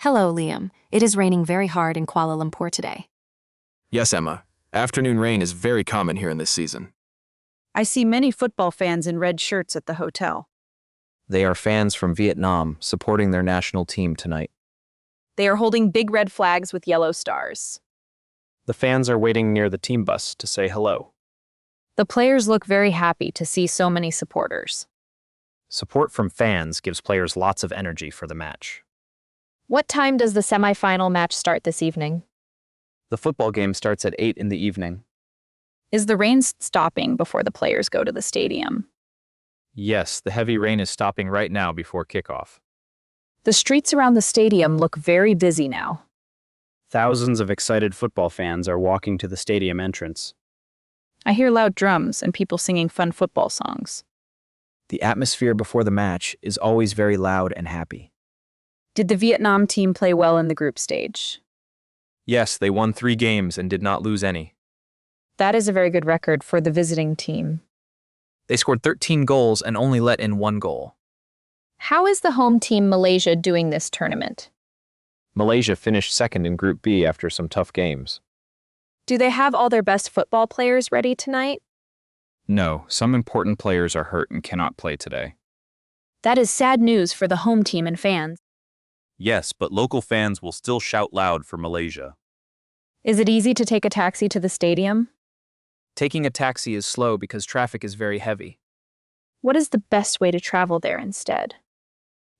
Hello, Liam. It is raining very hard in Kuala Lumpur today. Yes, Emma. Afternoon rain is very common here in this season. I see many football fans in red shirts at the hotel. They are fans from Vietnam supporting their national team tonight. They are holding big red flags with yellow stars. The fans are waiting near the team bus to say hello. The players look very happy to see so many supporters. Support from fans gives players lots of energy for the match. What time does the semi-final match start this evening? The football game starts at 8 in the evening. Is the rain stopping before the players go to the stadium? Yes, the heavy rain is stopping right now before kickoff. The streets around the stadium look very busy now. Thousands of excited football fans are walking to the stadium entrance. I hear loud drums and people singing fun football songs. The atmosphere before the match is always very loud and happy. Did the Vietnam team play well in the group stage? Yes, they won 3 games and did not lose any. That is a very good record for the visiting team. They scored 13 goals and only let in 1 goal. How is the home team Malaysia doing this tournament? Malaysia finished second in Group B after some tough games. Do they have all their best football players ready tonight? No, some important players are hurt and cannot play today. That is sad news for the home team and fans. Yes, but local fans will still shout loud for Malaysia. Is it easy to take a taxi to the stadium? Taking a taxi is slow because traffic is very heavy. What is the best way to travel there instead?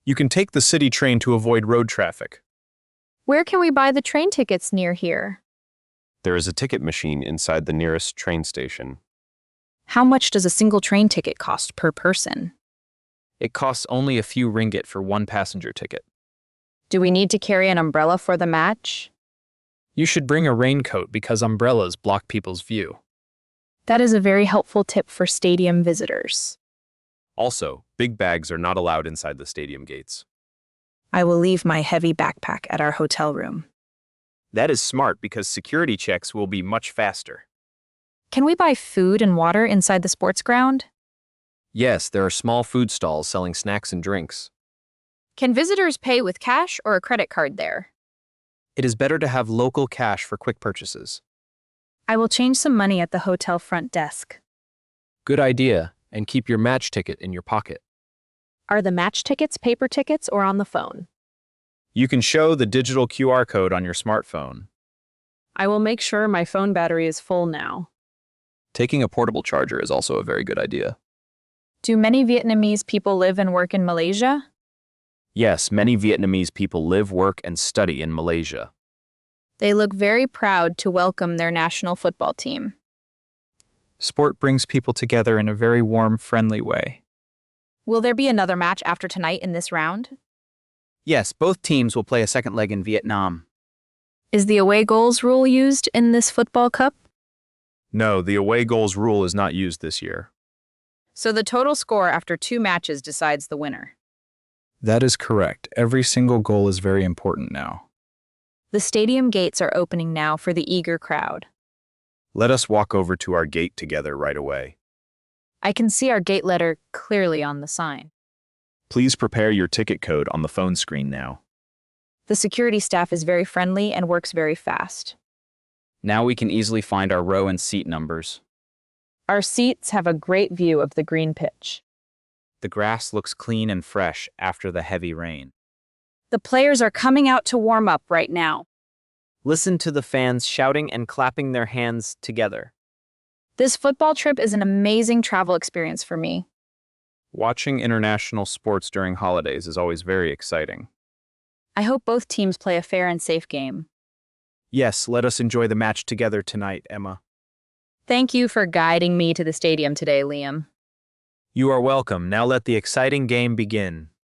You can take the city train to avoid road traffic. Where can we buy the train tickets near here? There is a ticket machine inside the nearest train station. How much does a single train ticket cost per person? It costs only a few ringgit for 1 passenger ticket. Do we need to carry an umbrella for the match? You should bring a raincoat because umbrellas block people's view. That is a very helpful tip for stadium visitors. Also, big bags are not allowed inside the stadium gates. I will leave my heavy backpack at our hotel room. That is smart because security checks will be much faster. Can we buy food and water inside the sports ground? Yes, there are small food stalls selling snacks and drinks. Can visitors pay with cash or a credit card there? It is better to have local cash for quick purchases. I will change some money at the hotel front desk. Good idea, and keep your match ticket in your pocket. Are the match tickets paper tickets or on the phone? You can show the digital QR code on your smartphone. I will make sure my phone battery is full now. Taking a portable charger is also a very good idea. Do many Vietnamese people live and work in Malaysia? Yes, many Vietnamese people live, work, and study in Malaysia. They look very proud to welcome their national football team. Sport brings people together in a very warm, friendly way. Will there be another match after tonight in this round? Yes, both teams will play a second leg in Vietnam. Is the away goals rule used in this football cup? No, the away goals rule is not used this year. So the total score after 2 matches decides the winner. That is correct. Every single goal is very important now. The stadium gates are opening now for the eager crowd. Let us walk over to our gate together right away. I can see our gate letter clearly on the sign. Please prepare your ticket code on the phone screen now. The security staff is very friendly and works very fast. Now we can easily find our row and seat numbers. Our seats have a great view of the green pitch. The grass looks clean and fresh after the heavy rain. The players are coming out to warm up right now. Listen to the fans shouting and clapping their hands together. This football trip is an amazing travel experience for me. Watching international sports during holidays is always very exciting. I hope both teams play a fair and safe game. Yes, let us enjoy the match together tonight, Emma. Thank you for guiding me to the stadium today, Liam. You are welcome. Now let the exciting game begin.